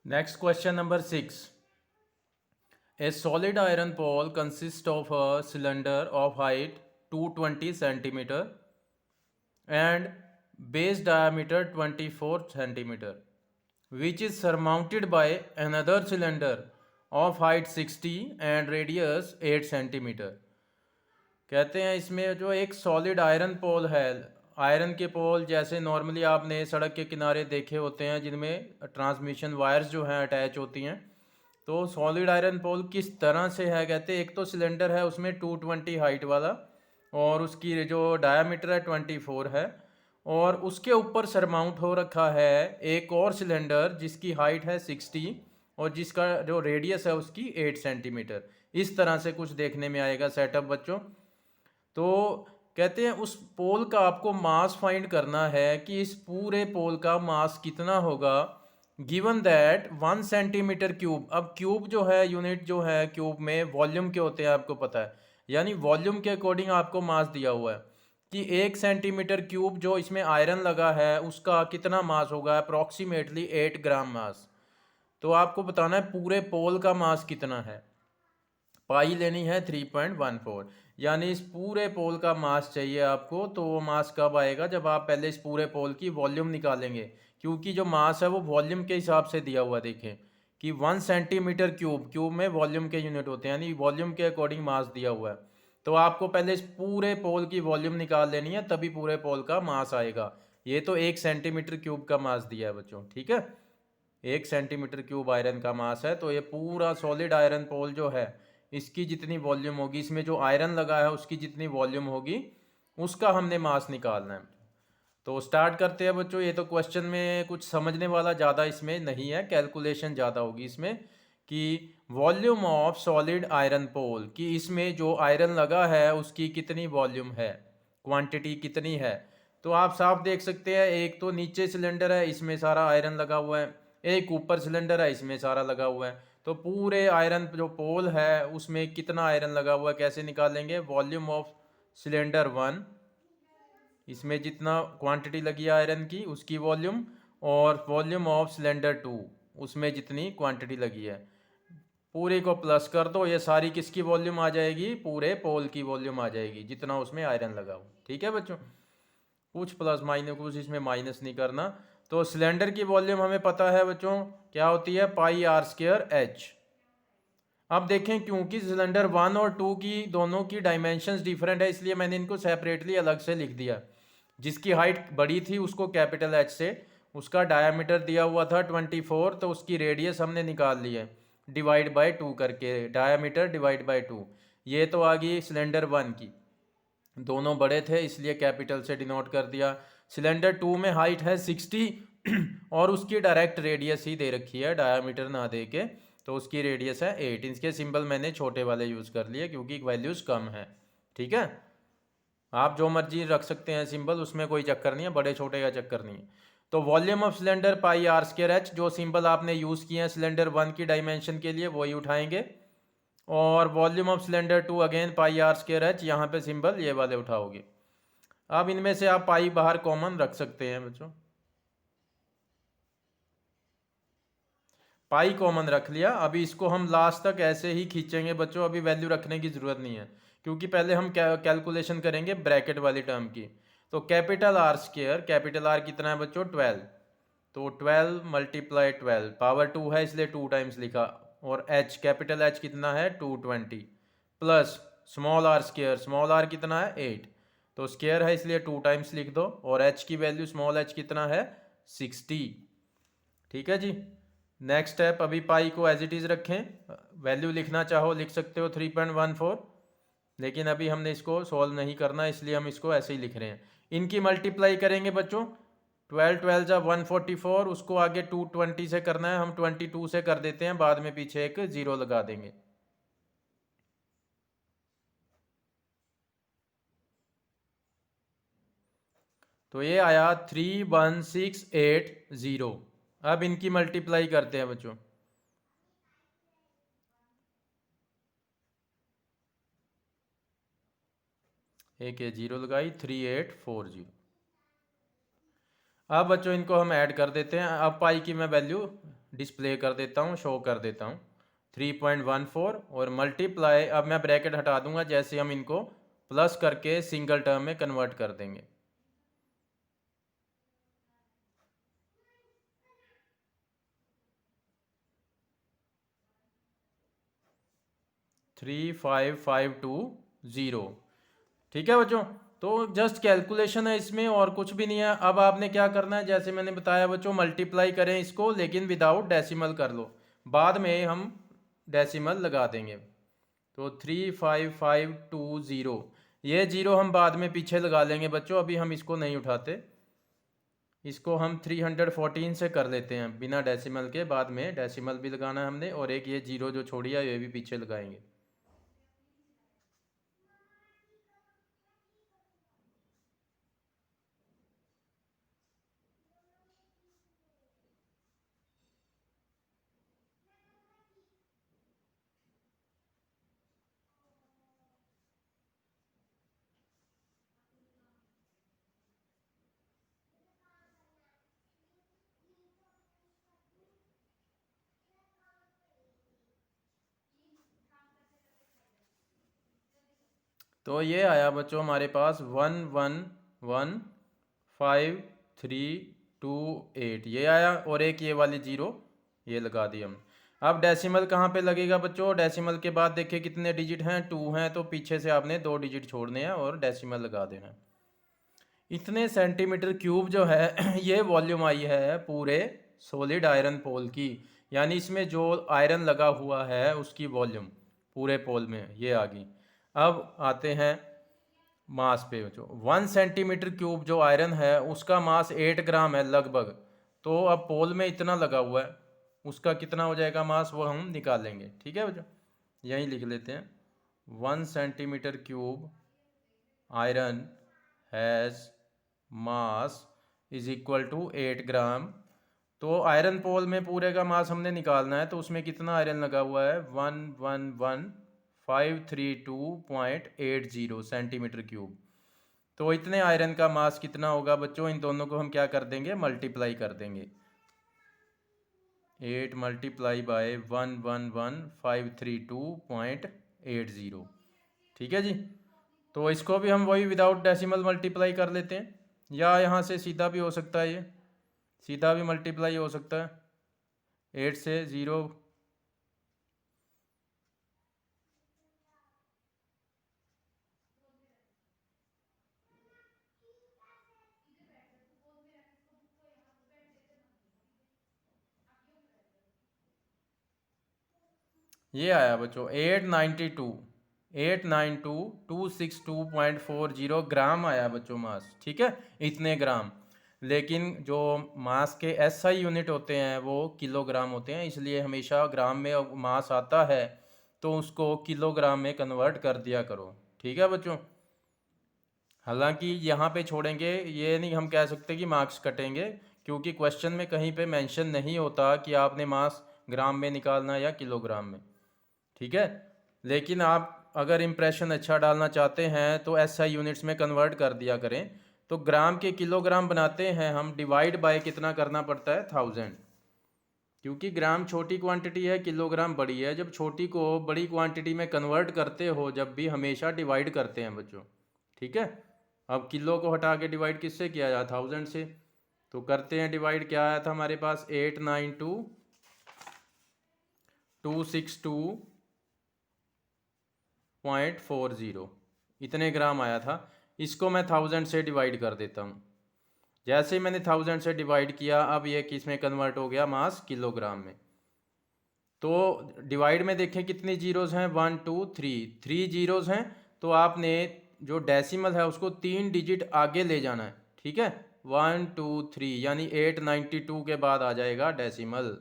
Next question number 6. A solid iron pole consists of a cylinder of height 220 centimeter and base diameter 24 centimeter, which is surmounted by another cylinder of height 60 and radius 8 centimeter. कहते हैं इसमें जो एक solid iron पोल है, iron के पोल जैसे normally आपने सड़क के किनारे देखे होते हैं जिनमें ट्रांसमिशन वायर्स जो हैं अटैच होती हैं, तो सॉलिड आयरन पोल किस तरह से है कहते हैं। एक तो सिलेंडर है उसमें 220 हाइट वाला और उसकी जो डायामीटर है 24 है, और उसके ऊपर सरमाउंट हो रखा है एक और सिलेंडर जिसकी हाइट है 60 और जिसका जो रेडियस है उसकी 8 सेंटीमीटर। इस तरह से कुछ देखने में आएगा सेटअप बच्चों। तो कहते हैं उस पोल का आपको मास फाइंड करना है कि इस पूरे पोल का मास कितना होगा, गिवन दैट 1 सेंटीमीटर क्यूब। अब क्यूब जो है यूनिट जो है क्यूब में वॉल्यूम के होते हैं आपको पता है, यानी वॉल्यूम के अकॉर्डिंग आपको मास दिया हुआ है कि 1 सेंटीमीटर क्यूब जो इसमें आयरन लगा है उसका कितना मास होगा, अप्रॉक्सीमेटली 8 ग्राम मास। तो आपको बताना है पूरे पोल का मास कितना है। पाई लेनी है 3.14, यानी इस पूरे पोल का मास चाहिए आपको। तो वो मास कब आएगा, जब आप पहले इस पूरे पोल की वॉल्यूम निकालेंगे, क्योंकि जो मास है वो वॉल्यूम के हिसाब से दिया हुआ। देखें कि 1 सेंटीमीटर क्यूब, क्यूब में वॉल्यूम के यूनिट होते हैं, यानी वॉल्यूम के अकॉर्डिंग मास दिया हुआ है। तो आपको पहले इस पूरे पोल की वॉल्यूम निकाल लेनी है, तभी पूरे पोल का मास आएगा। ये तो 1 सेंटीमीटर क्यूब का मास दिया है बच्चों, ठीक है। 1 सेंटीमीटर क्यूब आयरन का मास है। तो ये पूरा सॉलिड आयरन पोल जो है इसकी जितनी वॉल्यूम होगी, इसमें जो आयरन लगा है उसकी जितनी वॉल्यूम होगी, उसका हमने मास निकालना है। तो स्टार्ट करते हैं बच्चों। ये तो क्वेश्चन में कुछ समझने वाला ज़्यादा इसमें नहीं है, कैलकुलेशन ज़्यादा होगी इसमें कि volume of solid iron pole, कि इसमें जो आयरन लगा है उसकी कितनी वॉल्यूम है, क्वांटिटी कितनी है। तो आप साफ देख सकते हैं, एक तो नीचे सिलेंडर है इसमें सारा आयरन लगा हुआ है, एक ऊपर सिलेंडर है इसमें सारा लगा हुआ है। तो पूरे आयरन जो पोल है उसमें कितना आयरन लगा हुआ है कैसे निकालेंगे, वॉल्यूम ऑफ सिलेंडर 1, इसमें जितना क्वांटिटी लगी है आयरन की उसकी वॉल्यूम, और वॉल्यूम ऑफ सिलेंडर 2 उसमें जितनी क्वांटिटी लगी है, पूरे को प्लस कर दो। ये सारी किसकी वॉल्यूम आ जाएगी, पूरे पोल की वॉल्यूम आ जाएगी जितना उसमें आयरन लगा हो। ठीक है बच्चों, कुछ प्लस माइनस कुछ इसमें माइनस नहीं करना। तो सिलेंडर की वॉल्यूम हमें पता है बच्चों क्या होती है, पाई आर स्क्वायर एच। अब देखें क्योंकि सिलेंडर 1 और 2 की दोनों की डायमेंशंस डिफरेंट है, इसलिए मैंने इनको सेपरेटली अलग से लिख दिया। जिसकी हाइट बड़ी थी उसको कैपिटल एच से, उसका डायामीटर दिया हुआ था 24, तो उसकी रेडियस हमने निकाल ली है डिवाइड बाय 2 करके, डायामीटर डिवाइड बाय 2। ये तो आ गई सिलेंडर 1 की, दोनों बड़े थे इसलिए कैपिटल से डिनोट कर दिया। सिलेंडर 2 में हाइट है 60 और उसकी डायरेक्ट रेडियस ही दे रखी है, डायामीटर ना दे के, तो उसकी रेडियस है 8। इसके सिंबल मैंने छोटे वाले यूज़ कर लिए क्योंकि वैल्यूज़ कम है। ठीक है, आप जो मर्जी रख सकते हैं सिंबल, उसमें कोई चक्कर नहीं है, बड़े छोटे का चक्कर नहीं है। तो volume of cylinder pi r square h, जो सिंबल आपने यूज़ किए हैं सिलेंडर 1 की डायमेंशन के लिए वही उठाएंगे, और volume of cylinder 2 again pi r square h, यहाँ पे सिंबल ये वाले उठाओगे। अब इनमें से आप पाई बाहर कॉमन रख सकते हैं बच्चों, पाई कॉमन रख लिया। अभी इसको हम लास्ट तक ऐसे ही खींचेंगे बच्चों, अभी वैल्यू रखने की ज़रूरत नहीं है क्योंकि पहले हम कैलकुलेशन करेंगे ब्रैकेट वाली टर्म की। तो capital R square, capital R कितना है बच्चों 12, तो 12 मल्टीप्लाई 12 पावर 2 है इसलिए 2 टाइम्स लिखा, और एच कैपिटल एच कितना है 220, plus small r square, small r कितना है 8, तो स्क्वायर है इसलिए 2 टाइम्स लिख दो, और एच की वैल्यू स्मॉल एच कितना है 60। ठीक है जी, नेक्स्ट स्टेप, अभी पाई को एज इट इज़ रखें, वैल्यू लिखना चाहो लिख सकते हो 3.14, लेकिन अभी हमने इसको सॉल्व नहीं करना इसलिए हम इसको ऐसे ही लिख रहे हैं। इनकी मल्टीप्लाई करेंगे बच्चों, 12 जा 144, उसको आगे 220 से करना है, हम 22 से कर देते हैं, बाद में पीछे एक जीरो लगा देंगे। तो ये आया 31680। अब इनकी मल्टीप्लाई करते हैं बच्चों, एक ये जीरो लगाई, 3840। अब बच्चों इनको हम ऐड कर देते हैं। अब पाई की मैं वैल्यू डिस्प्ले कर देता हूँ, शो कर देता हूँ 3.14 और मल्टीप्लाई, अब मैं ब्रैकेट हटा दूंगा जैसे हम इनको प्लस करके सिंगल टर्म में कन्वर्ट कर देंगे। 3550। ठीक है बच्चों, तो जस्ट कैलकुलेशन है इसमें और कुछ भी नहीं है। अब आपने क्या करना है, जैसे मैंने बताया बच्चों, मल्टीप्लाई करें इसको लेकिन विदाउट डेसिमल कर लो, बाद में हम डेसिमल लगा देंगे। तो 35520, ये जीरो हम बाद में पीछे लगा लेंगे बच्चों, अभी हम इसको नहीं उठाते। इसको हम 314 से कर लेते हैं बिना डेसिमल के, बाद में डेसिमल भी लगाना है हमने, और एक ये जीरो जो छोड़ी है ये भी पीछे लगाएंगे। तो ये आया बच्चों हमारे पास 111532 ये आया, और एक ये वाली जीरो ये लगा दी हम। अब डेसिमल कहाँ पे लगेगा बच्चों, डेसिमल के बाद देखिए कितने डिजिट हैं, 2 हैं, तो पीछे से आपने 2 डिजिट छोड़ने हैं और डेसिमल लगा देना है। इतने सेंटीमीटर क्यूब जो है ये वॉल्यूम आई है पूरे सॉलिड आयरन पोल की, यानी इसमें जो आयरन लगा हुआ है उसकी वॉल्यूम पूरे पोल में ये आ गई। अब आते हैं मास पे जो 1 सेंटीमीटर क्यूब जो आयरन है उसका मास 8 ग्राम है लगभग। तो अब पोल में इतना लगा हुआ है, उसका कितना हो जाएगा मास, वो हम निकालेंगे। ठीक है बच्चों, यहीं लिख लेते हैं 1 centimetre cube iron has mass is equal to 8 gram. तो आयरन पोल में पूरे का मास हमने निकालना है, तो उसमें कितना आयरन लगा हुआ है, 111532.80 सेंटीमीटर क्यूब। तो इतने आयरन का मास कितना होगा बच्चों, इन दोनों को हम क्या कर देंगे, मल्टीप्लाई कर देंगे। 8 मल्टीप्लाई बाय 111532.80। ठीक है जी, तो इसको भी हम वही विदाउट डेसिमल मल्टीप्लाई कर लेते हैं, या यहाँ से सीधा भी हो सकता है, ये सीधा भी मल्टीप्लाई हो सकता है 8 से 0। ये आया बच्चों 892.262.40 ग्राम आया बच्चों मास। ठीक है, इतने ग्राम। लेकिन जो मास के एसआई यूनिट होते हैं वो किलोग्राम होते हैं, इसलिए हमेशा ग्राम में मास आता है तो उसको किलोग्राम में कन्वर्ट कर दिया करो। ठीक है बच्चों, हालांकि यहाँ पे छोड़ेंगे, ये नहीं हम कह सकते कि मार्क्स कटेंगे, क्योंकि क्वेश्चन में कहीं पे मेंशन नहीं होता कि आपने मास ग्राम में निकालना या किलोग्राम में। ठीक है, लेकिन आप अगर इम्प्रेशन अच्छा डालना चाहते हैं तो एसआई यूनिट्स में कन्वर्ट कर दिया करें। तो ग्राम के किलोग्राम बनाते हैं हम, डिवाइड बाय कितना करना पड़ता है, 1000, क्योंकि ग्राम छोटी क्वांटिटी है, किलोग्राम बड़ी है। जब छोटी को बड़ी क्वांटिटी में कन्वर्ट करते हो जब भी, हमेशा डिवाइड करते हैं बच्चों। ठीक है, अब किलो को हटा के डिवाइड किससे किया जाए, 1000 से। तो करते हैं डिवाइड, क्या आया था हमारे पास, 892.262.40 इतने ग्राम आया था। इसको मैं 1000 से डिवाइड कर देता हूँ। जैसे ही मैंने 1000 से डिवाइड किया, अब ये किस में कन्वर्ट हो गया, मास किलोग्राम में। तो डिवाइड में देखें कितनी जीरोज़ हैं, 1 2 3, 3 जीरोज़ हैं। तो आपने जो डेसिमल है उसको 3 डिजिट आगे ले जाना है। ठीक है, 1 2 3, यानी 892 के बाद आ जाएगा डेसिमल।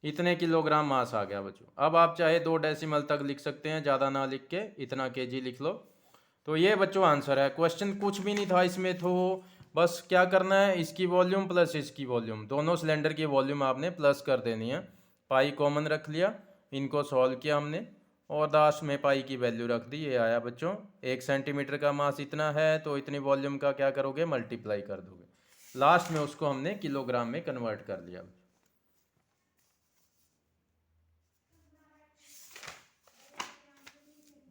इतने किलोग्राम मास आ गया बच्चों। अब आप चाहे 2 डेसिमल तक लिख सकते हैं, ज़्यादा ना लिख के इतना केजी लिख लो। तो ये बच्चों आंसर है, क्वेश्चन कुछ भी नहीं था इसमें। तो बस क्या करना है, इसकी वॉल्यूम प्लस इसकी वॉल्यूम, दोनों सिलेंडर की वॉल्यूम आपने प्लस कर देनी है। पाई कॉमन रख लिया, इनको सॉल्व किया हमने, और लास्ट में पाई की वैल्यू रख दी। ये आया बच्चों 1 सेंटीमीटर का मास इतना है, तो इतनी वॉल्यूम का क्या करोगे, मल्टीप्लाई कर दोगे। लास्ट में उसको हमने किलोग्राम में कन्वर्ट कर लिया।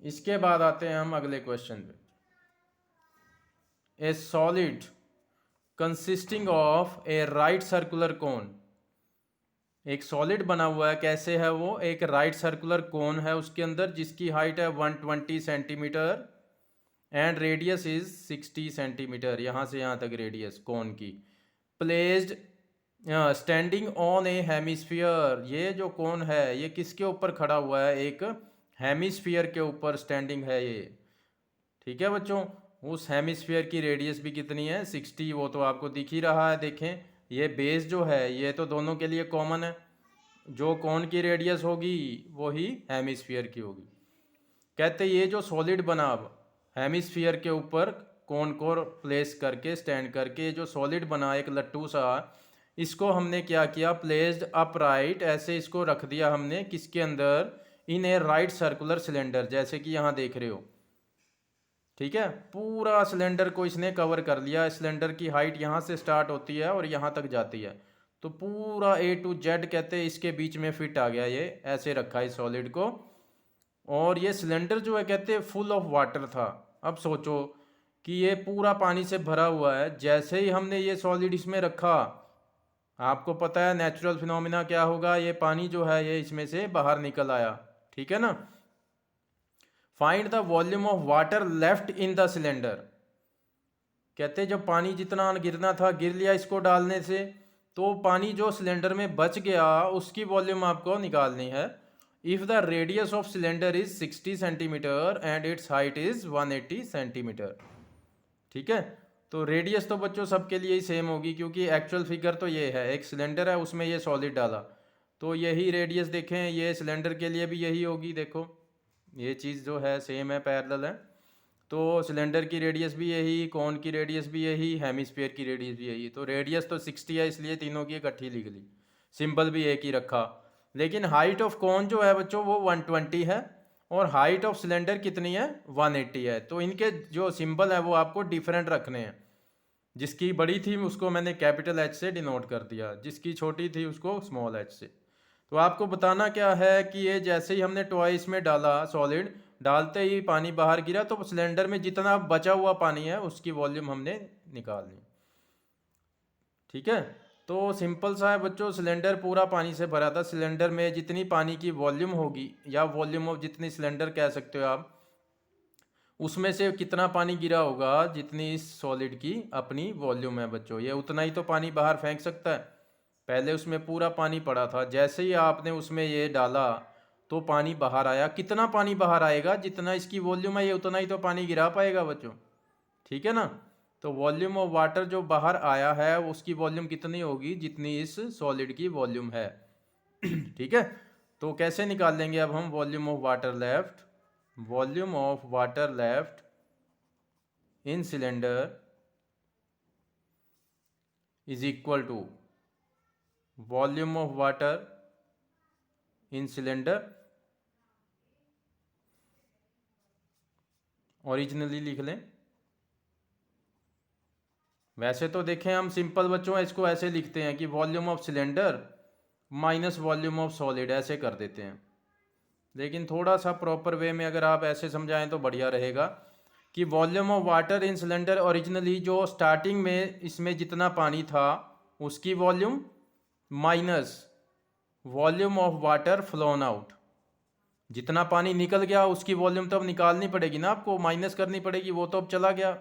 इसके बाद आते हैं हम अगले क्वेश्चन पे। ए solid consisting of A right circular cone, एक सॉलिड बना हुआ है, कैसे है वो, एक राइट सर्कुलर कोन है उसके अंदर जिसकी हाइट है 120 centimetre and radius is 60 centimetre, यहाँ से यहाँ तक रेडियस कोन की। Placed standing on A hemisphere, ये जो कोन है ये किसके ऊपर खड़ा हुआ है, एक हेमिस्फीयर के ऊपर स्टैंडिंग है ये। ठीक है बच्चों, उस हेमिस्फीयर की रेडियस भी कितनी है 60, वो तो आपको दिख ही रहा है। देखें ये बेस जो है ये तो दोनों के लिए कॉमन है, जो कोन की रेडियस होगी वही हेमिस्फीयर की होगी। कहते ये जो सॉलिड बना अब हेमिस्फीयर के ऊपर कोन को प्लेस करके स्टैंड करके, जो सॉलिड बना एक लट्टू सा, इसको हमने क्या किया, प्लेस्ड अपराइट, ऐसे इसको रख दिया हमने किसके अंदर, इन ए राइट सर्कुलर सिलेंडर, जैसे कि यहाँ देख रहे हो। ठीक है, पूरा सिलेंडर को इसने कवर कर लिया। सिलेंडर की हाइट यहाँ से स्टार्ट होती है और यहाँ तक जाती है, तो पूरा A to Z कहते हैं इसके बीच में फिट आ गया, ये ऐसे रखा है सॉलिड को। और ये सिलेंडर जो है कहते हैं फुल ऑफ वाटर था। अब सोचो कि ये पूरा पानी से भरा हुआ है, जैसे ही हमने ये सॉलिड इसमें रखा, आपको पता है नेचुरल फिनोमिना क्या होगा, ये पानी जो है ये इसमें से बाहर निकल आया। ठीक है ना। Find the volume of water left in the cylinder, कहते जब पानी जितना गिरना था गिर लिया इसको डालने से, तो पानी जो सिलेंडर में बच गया उसकी वॉल्यूम आपको निकालनी है। If the radius of cylinder is 60 centimetre and it's height is 180 centimetre. ठीक है, तो रेडियस तो बच्चों सबके लिए ही सेम होगी, क्योंकि एक्चुअल फिगर तो ये है, एक सिलेंडर है उसमें ये सॉलिड डाला, तो यही रेडियस देखें ये सिलेंडर के लिए भी यही होगी। देखो ये चीज़ जो है सेम है, पैरेलल है, तो सिलेंडर की रेडियस भी यही, कोन की रेडियस भी यही, हेमिस्फीयर की रेडियस भी यही, तो रेडियस तो 60 है, इसलिए तीनों की इकट्ठी लिख ली, सिंबल भी एक ही रखा। लेकिन हाइट ऑफ कोन जो है बच्चों वो 120 है और हाइट ऑफ सिलेंडर कितनी है 180 है, तो इनके जो सिंबल है वो आपको डिफरेंट रखने हैं। जिसकी बड़ी थी उसको मैंने कैपिटल H से डिनोट कर दिया, जिसकी छोटी थी उसको स्मॉल h से। तो आपको बताना क्या है कि ये जैसे ही हमने टॉय इसमें डाला सॉलिड, डालते ही पानी बाहर गिरा, तो सिलेंडर में जितना बचा हुआ पानी है उसकी वॉल्यूम हमने निकाल ली। ठीक है, तो सिंपल सा है बच्चों, सिलेंडर पूरा पानी से भरा था, सिलेंडर में जितनी पानी की वॉल्यूम होगी या वॉल्यूम ऑफ जितनी सिलेंडर कह सकते हो आप, उसमें से कितना पानी गिरा होगा जितनी इस सॉलिड की अपनी वॉल्यूम है बच्चों, ये उतना ही तो पानी बाहर फेंक सकता है। पहले उसमें पूरा पानी पड़ा था, जैसे ही आपने उसमें ये डाला तो पानी बाहर आया। कितना पानी बाहर आएगा, जितना इसकी वॉल्यूम है ये उतना ही तो पानी गिरा पाएगा बच्चों। ठीक है ना, तो वॉल्यूम ऑफ वाटर जो बाहर आया है उसकी वॉल्यूम कितनी होगी जितनी इस सॉलिड की वॉल्यूम है। ठीक है, तो कैसे निकाल लेंगे अब हम volume of water left, volume of water left in cylinder is equal to volume of water in cylinder, originally लिख लें। वैसे तो देखें हम सिंपल बच्चों इसको ऐसे लिखते हैं कि volume of cylinder minus volume of solid, ऐसे कर देते हैं, लेकिन थोड़ा सा प्रॉपर वे में अगर आप ऐसे समझाएं तो बढ़िया रहेगा कि volume of water in cylinder originally जो स्टार्टिंग में इसमें जितना पानी था उसकी volume minus volume of water flown out, जितना पानी निकल गया उसकी वॉल्यूम तो अब निकालनी पड़ेगी ना आपको, माइनस करनी पड़ेगी, वो तो अब चला गया,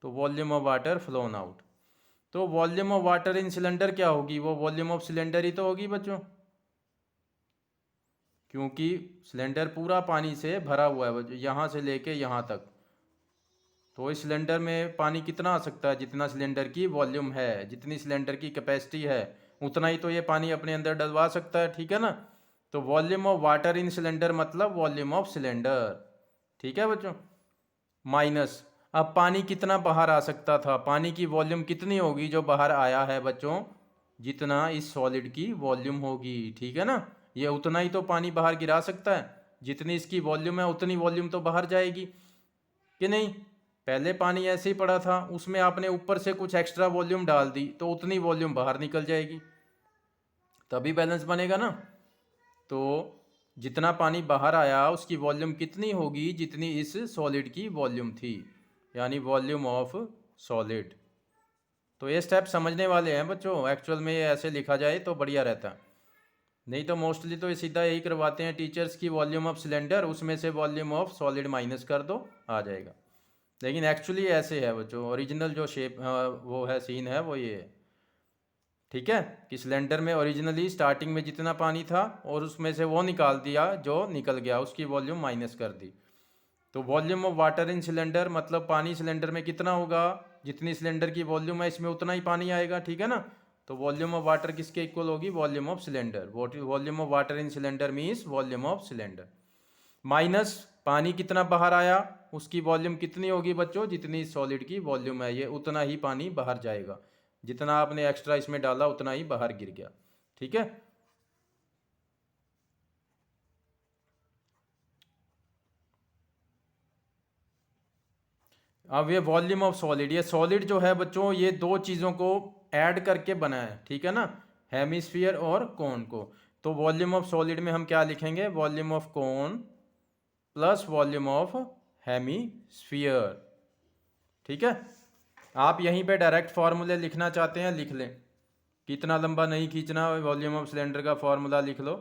तो volume of water flown out. तो volume of water in cylinder क्या होगी, वो वॉल्यूम ऑफ सिलेंडर ही तो होगी बच्चों, क्योंकि सिलेंडर पूरा पानी से भरा हुआ है बच्चों, यहाँ से लेके यहाँ तक, तो इस सिलेंडर में पानी कितना आ सकता है, जितना सिलेंडर की वॉल्यूम है, जितनी सिलेंडर की कैपेसिटी है उतना ही तो ये पानी अपने अंदर डलवा सकता है। ठीक है ना, तो volume of water in cylinder मतलब वॉल्यूम ऑफ सिलेंडर। ठीक है बच्चों, माइनस अब पानी कितना बाहर आ सकता था, पानी की वॉल्यूम कितनी होगी जो बाहर आया है बच्चों, जितना इस सॉलिड की वॉल्यूम होगी। ठीक है ना, ये उतना ही तो पानी बाहर गिरा सकता है, जितनी इसकी वॉल्यूम है उतनी वॉल्यूम तो बाहर जाएगी कि नहीं। पहले पानी ऐसे ही पड़ा था, उसमें आपने ऊपर से कुछ एक्स्ट्रा वॉल्यूम डाल दी तो उतनी वॉल्यूम बाहर निकल जाएगी, तभी बैलेंस बनेगा ना। तो जितना पानी बाहर आया उसकी वॉल्यूम कितनी होगी, जितनी इस सॉलिड की वॉल्यूम थी, यानी वॉल्यूम ऑफ सॉलिड। तो ये स्टेप समझने वाले हैं बच्चों, एक्चुअल में ये ऐसे लिखा जाए तो बढ़िया रहता है, नहीं तो मोस्टली तो ये सीधा यही करवाते हैं टीचर्स की, वॉल्यूम ऑफ सिलेंडर उसमें से वॉल्यूम ऑफ सॉलिड माइनस कर दो आ जाएगा। लेकिन एक्चुअली ऐसे है बच्चों, ओरिजिनल जो शेप वो है, सीन है वो ये है, ठीक है, कि सिलेंडर में ओरिजिनली स्टार्टिंग में जितना पानी था और उसमें से वो निकाल दिया जो निकल गया, उसकी वॉल्यूम माइनस कर दी। तो volume of water in cylinder मतलब पानी सिलेंडर में कितना होगा, जितनी सिलेंडर की वॉल्यूम है इसमें उतना ही पानी आएगा, ठीक है ना। तो वॉल्यूम ऑफ वाटर किसके इक्वल होगी, volume of cylinder. Volume of water in cylinder means volume of cylinder minus पानी कितना बाहर आया, उसकी वॉल्यूम कितनी होगी बच्चों, जितनी सॉलिड की वॉल्यूम है ये उतना ही पानी बाहर जाएगा, जितना आपने एक्स्ट्रा इसमें डाला उतना ही बाहर गिर गया, ठीक है। अब ये वॉल्यूम ऑफ सॉलिड, ये सॉलिड जो है बच्चों ये दो चीज़ों को ऐड करके बना है, ठीक है ना, हेमिस्फीयर और कोन को। तो वॉल्यूम ऑफ सॉलिड में हम क्या लिखेंगे, volume of cone plus volume of hemisphere, ठीक है। आप यहीं पे डायरेक्ट फार्मूले लिखना चाहते हैं लिख लें, कितना लंबा नहीं खींचना, वॉल्यूम ऑफ सिलेंडर का फार्मूला लिख लो।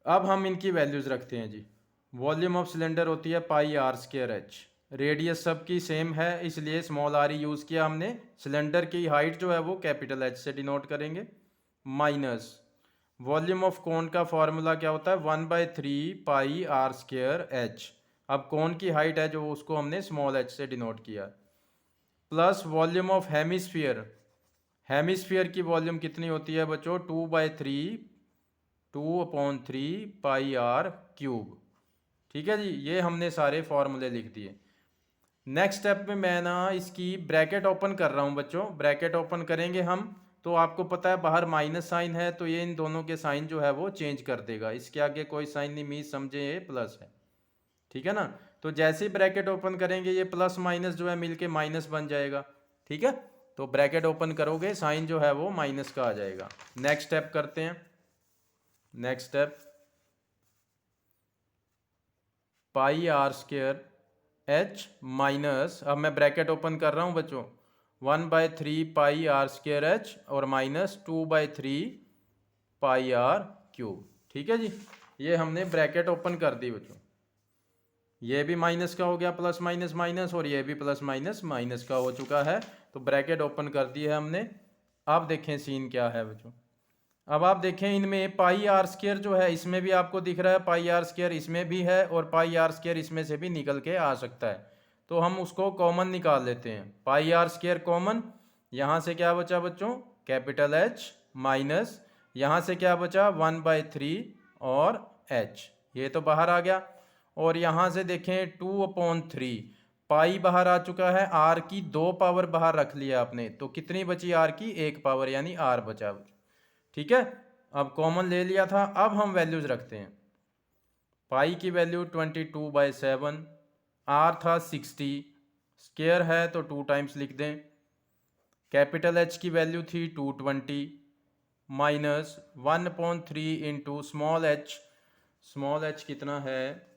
अब हम इनकी वैल्यूज़ रखते हैं जी। वॉल्यूम ऑफ सिलेंडर होती है पाई आर स्क्वायर एच, रेडियस सबकी सेम है इसलिए स्मॉल आर ही यूज़ किया हमने, सिलेंडर की हाइट जो है वो कैपिटल एच से डिनोट करेंगे, माइनस वॉल्यूम ऑफ कोन का फॉर्मूला क्या होता है 1/3 पाई आर स्क्वायर एच। अब कोन की हाइट है जो उसको हमने स्मॉल एच से डिनोट किया, plus volume of hemisphere, hemisphere की वॉल्यूम कितनी होती है बच्चों 2/3 पाई आर क्यूब, ठीक है जी। ये हमने सारे फॉर्मूले लिख दिए। नेक्स्ट स्टेप में मैं ना इसकी ब्रैकेट ओपन कर रहा हूँ बच्चों, ब्रैकेट ओपन करेंगे हम तो आपको पता है बाहर माइनस साइन है तो ये इन दोनों के साइन जो है वो चेंज कर देगा, इसके आगे कोई साइन नहीं, मीन समझे ये प्लस है, ठीक है ना। तो जैसे ही ब्रैकेट ओपन करेंगे ये प्लस माइनस जो है मिलके माइनस बन जाएगा, ठीक है। तो ब्रैकेट ओपन करोगे साइन जो है वो माइनस का आ जाएगा। नेक्स्ट स्टेप करते हैं, next step pi r square h minus, अब मैं ब्रैकेट ओपन कर रहा हूँ बच्चों, 1/3 पाई आर स्क्वायर एच और माइनस 2/3 पाई आर क्यूब, ठीक है जी। ये हमने ब्रैकेट ओपन कर दी बच्चों, ये भी माइनस का हो गया, प्लस माइनस माइनस, और ये भी प्लस माइनस माइनस का हो चुका है, तो ब्रैकेट ओपन कर दी है हमने। अब देखें सीन क्या है बच्चों, अब आप देखें इनमें पाई आर स्क्वायर जो है इसमें भी आपको दिख रहा है पाई आर स्क्वायर इसमें भी है, और पाई आर स्क्वायर इसमें से भी निकल के आ सकता है, तो हम उसको कॉमन निकाल लेते हैं। पाई आर स्क्वायर कॉमन, यहाँ से क्या बचा बच्चों कैपिटल एच, माइनस यहाँ से क्या बचा 1/3 और एच, ये तो बाहर आ गया। और यहाँ से देखें 2/3 पाई बाहर आ चुका है, आर की 2 पावर बाहर रख लिया आपने, तो कितनी बची आर की 1 पावर, यानी आर बचा, ठीक है। अब कॉमन ले लिया था, अब हम वैल्यूज रखते हैं। पाई की वैल्यू 22/7, आर था 60, स्क्वायर है तो 2 टाइम्स लिख दें, कैपिटल एच की वैल्यू थी 220 माइनस 1/3 इंटू स्मॉल एच कितना है,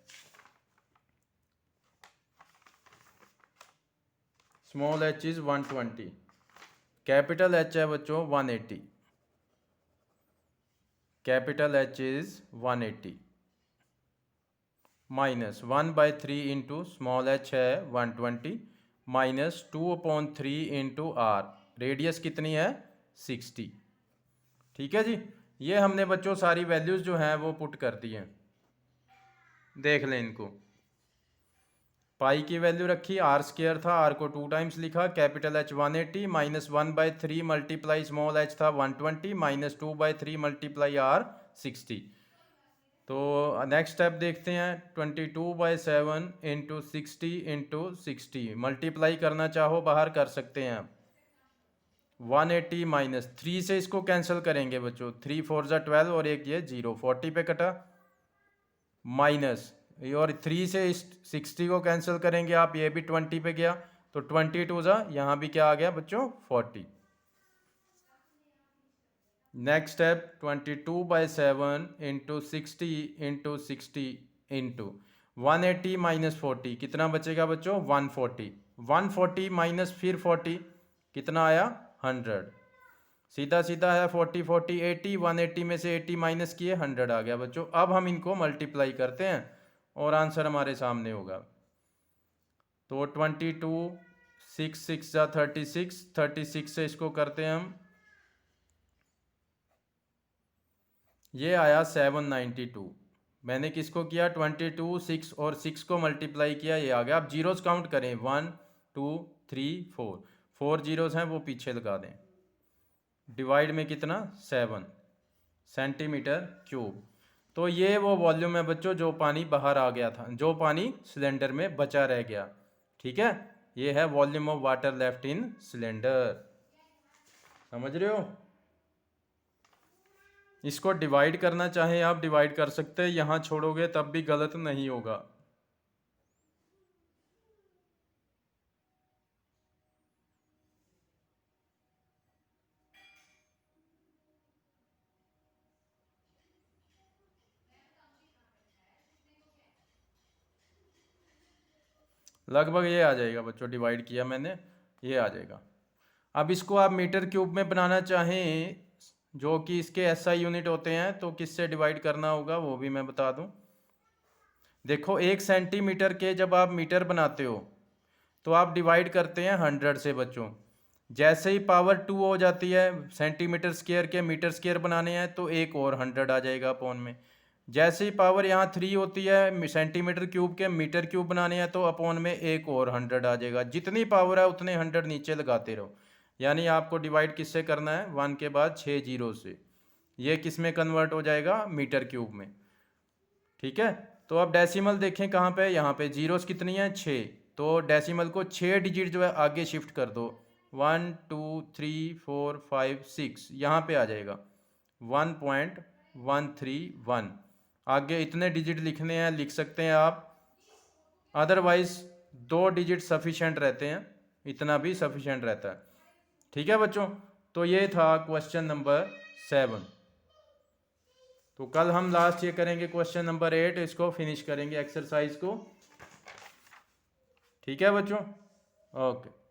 small H is 120, capital H है बच्चों 180, capital H is 180 minus 1/3 into small H है 120 माइनस 2/3 इंटू आर, रेडियस कितनी है 60, ठीक है जी। ये हमने बच्चों सारी वैल्यूज जो हैं वो पुट कर दी हैं, देख लें इनको। पाई की वैल्यू रखी, आर स्क्वायर था, आर को 2 टाइम्स लिखा, capital H 180 minus 1/3 multiply small H था 120 माइनस 2/3 मल्टीप्लाई आर 60। तो नेक्स्ट स्टेप देखते हैं, 22/7 इंटू 60 मल्टीप्लाई करना चाहो बाहर कर सकते हैं, 180 माइनस 3 से इसको कैंसिल करेंगे बच्चों, 3 4 ज़ा 12 और एक ये 0, 40 पे कटा, माइनस और 3 से इस 60 को कैंसिल करेंगे आप, ये भी 20 पे गया, तो 22 जा, यहाँ भी क्या आ गया बच्चों 40। Next step 22/7 into 60 into 60 into 180 minus 40, कितना बचेगा बच्चों 140। 140 माइनस फिर 40 कितना आया 100। सीधा सीधा है 40 40 80, 180 में से 80 माइनस किए 100 आ गया बच्चों। अब हम इनको मल्टीप्लाई करते हैं और आंसर हमारे सामने होगा। तो 22 6 6 जा 36, 36 से इसको करते हैं हम, ये आया 792। मैंने किसको किया 22 6 और 6 को मल्टीप्लाई किया, ये आ गया। आप जीरोस काउंट करें 1 2 3 4, 4 जीरोस हैं वो पीछे लगा दें। डिवाइड में कितना 7 सेंटीमीटर क्यूब। तो ये वो वॉल्यूम है बच्चों जो पानी बाहर आ गया था, जो पानी सिलेंडर में बचा रह गया। ठीक है, ये है volume of water left in cylinder. समझ रहे हो? इसको डिवाइड करना चाहे आप डिवाइड कर सकते हैं, यहाँ छोड़ोगे तब भी गलत नहीं होगा। लगभग ये आ जाएगा बच्चों, डिवाइड किया मैंने, ये आ जाएगा। अब इसको आप मीटर क्यूब में बनाना चाहें, जो कि इसके एसआई यूनिट होते हैं, तो किससे डिवाइड करना होगा वो भी मैं बता दूं। देखो 1 सेंटीमीटर के जब आप मीटर बनाते हो तो आप डिवाइड करते हैं 100 से बच्चों। जैसे ही पावर 2 हो जाती है, सेंटीमीटर स्क्वायर के मीटर स्क्वायर बनाने हैं तो एक और 100 आ जाएगा अपॉन में। जैसे ही पावर यहाँ 3 होती है सेंटीमीटर क्यूब के मीटर क्यूब बनाने हैं तो अपॉन में एक और 100 आ जाएगा। जितनी पावर है उतने 100 नीचे लगाते रहो। यानी आपको डिवाइड किससे करना है 1 के बाद 6 जीरो से। ये किस में कन्वर्ट हो जाएगा मीटर क्यूब में। ठीक है, तो अब डेसिमल देखें कहाँ पे, यहाँ पे जीरोस कितनी है 6, तो डेसिमल को 6 डिजिट जो है आगे शिफ्ट कर दो। 1 2 3 4 5 6 यहाँ पे आ जाएगा 1.131। आगे इतने डिजिट लिखने हैं लिख सकते हैं आप, अदरवाइज 2 डिजिट सफिशेंट रहते हैं, इतना भी सफिशेंट रहता है। ठीक है बच्चों, तो ये था क्वेश्चन नंबर 7। तो कल हम लास्ट ये करेंगे क्वेश्चन नंबर 8, इसको फिनिश करेंगे एक्सरसाइज को। ठीक है बच्चों, ओके।